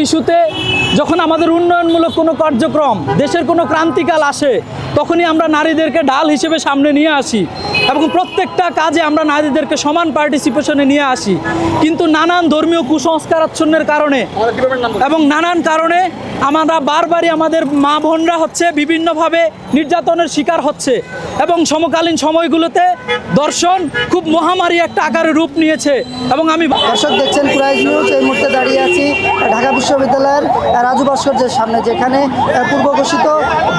ইস্যুতে যখন আমাদের উন্নয়নমূলক কোনো কার্যক্রম, দেশের কোনো ক্রান্তিকাল আসে, তখনই আমরা নারীদেরকে ঢাল হিসেবে সামনে নিয়ে আসি এবং প্রত্যেকটা কাজে আমরা নারীদেরকে সমান পার্টিসিপেশনে নিয়ে আসি। কিন্তু নানান ধর্মীয় কুসংস্কারাচ্ছন্নের কারণে এবং নানান কারণে আমরা বারবারই আমাদের মা বোনরা বিভিন্নভাবে নির্যাতনের শিকার হচ্ছে এবং সমকালীন সময়গুলোতে দর্শন খুব মহামারী একটা আকারে রূপ নিয়েছে। এবং আমি দর্শক দেখছেন কুরাইশ নিউজ। এই মুহূর্তে দাঁড়িয়ে আছি ঢাকা বিশ্ববিদ্যালয়ের রাজু ভাস্কর্যের সামনে, যেখানে পূর্ব ঘোষিত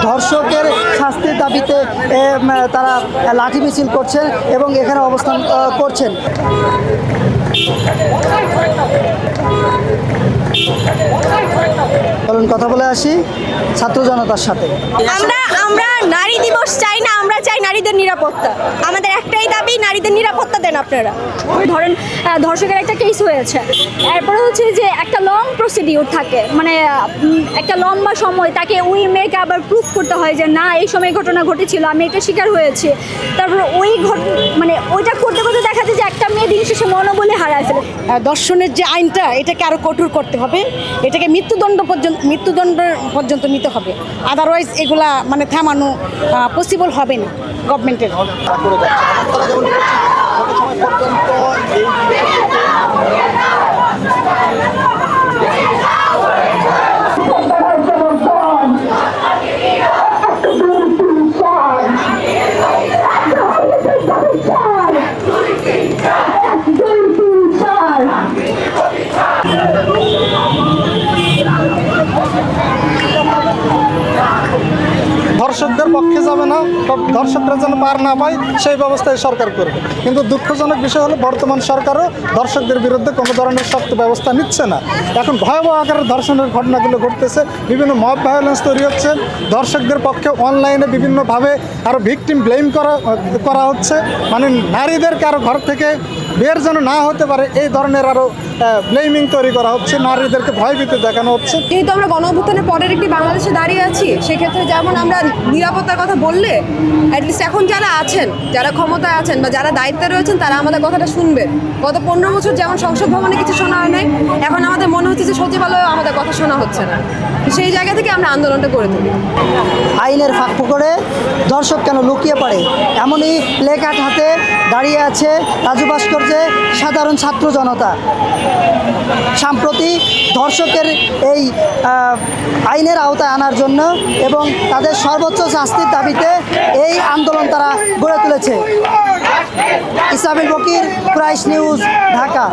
ধর্ষকের শাস্তির দাবিতে তারা লাঠি মিছিল করছেন এবং এখানে অবস্থান করছেন। চলুন কথা বলে আসি ছাত্র জনতার সাথে। আমরা নারী দিবস চাই না, আমরা চাই নারীদের নিরাপত্তা। আমাদের একটাই দাবি, নারীদের নিরাপত্তা দেন আপনারা। ধরেন ধর্ষকের একটা কেস হয়েছে, এরপরে হচ্ছে যে একটা লং প্রসিডিউর থাকে, মানে একটা লম্বা সময় তাকে ওই মেয়েকে আবার প্রুফ করতে হয় যে না এই সময় ঘটনা ঘটেছিল, আমি এটা শিকার হয়েছি। তারপরে মানে ওইটা করতে করতে দেখা যায় যে একটা মেয়ে দিন শেষে মনোবলে হারায় ফেলে। দর্শনের যে আইনটা, এটাকে আরও কঠোর করতে হবে, এটাকে মৃত্যুদণ্ড পর্যন্ত নিতে হবে। আদারওয়াইজ এগুলা মানে থামানো পসিবল হবে না গভর্নমেন্টের। ধর্ষকদের পক্ষে যাবে না, ধর্ষকরা যেন পার না পায় সেই ব্যবস্থায় সরকার করবে। কিন্তু দুঃখজনক বিষয় হলো বর্তমান সরকারও ধর্ষকদের বিরুদ্ধে কোনো ধরনের শক্ত ব্যবস্থা নিচ্ছে না। এখন ভয়াবহ আকারে ধর্ষণের ঘটনাগুলো ঘটতেছে, বিভিন্ন মব ভায়োলেন্স তৈরি হচ্ছে, ধর্ষকদের পক্ষে অনলাইনে বিভিন্নভাবে আরও ভিকটিম ব্লেম করা হচ্ছে, মানে নারীদেরকে আরও ঘর থেকে বের যেন না হতে পারে এই ধরনের আরও ব্লেমিং তৈরি করা হচ্ছে, নারীদেরকে ভয়ভীতি দেখানো হচ্ছে। যেহেতু আমরা গণঅভ্যুত্থানের পরের একটি বাংলাদেশে দাঁড়িয়ে আছি, সেক্ষেত্রে যেমন আমরা নিরাপত্তার কথা বললে অ্যাটলিস্ট এখন যারা আছেন, যারা ক্ষমতায় আছেন বা যারা দায়িত্বে রয়েছেন, তারা আমাদের কথাটা শুনবেন। গত 15 বছর যেমন সংসদ ভবনে কিছু শোনা হয় নাই, এখন আমাদের মনে হচ্ছে যে সচিবালয়ে আমাদের কথা শোনা হচ্ছে না। সেই জায়গা থেকে আমরা আন্দোলনটা করে তুলি। আইনের ফাঁক করে দর্শক কেন লুকিয়ে পড়ে, এমনই প্লেকার্ড হাতে দাঁড়িয়ে আছে রাজু ভাস্কর্যে সাধারণ ছাত্র জনতা। সাম্প্রতি ধর্ষকের এই আইনের আওতায় আনার জন্য এবং তাদের সর্বোচ্চ শাস্তির দাবিতে এই আন্দোলন তারা গড়ে তুলেছে। ইসলামিল বকির, কুরাইশ নিউজ, ঢাকা।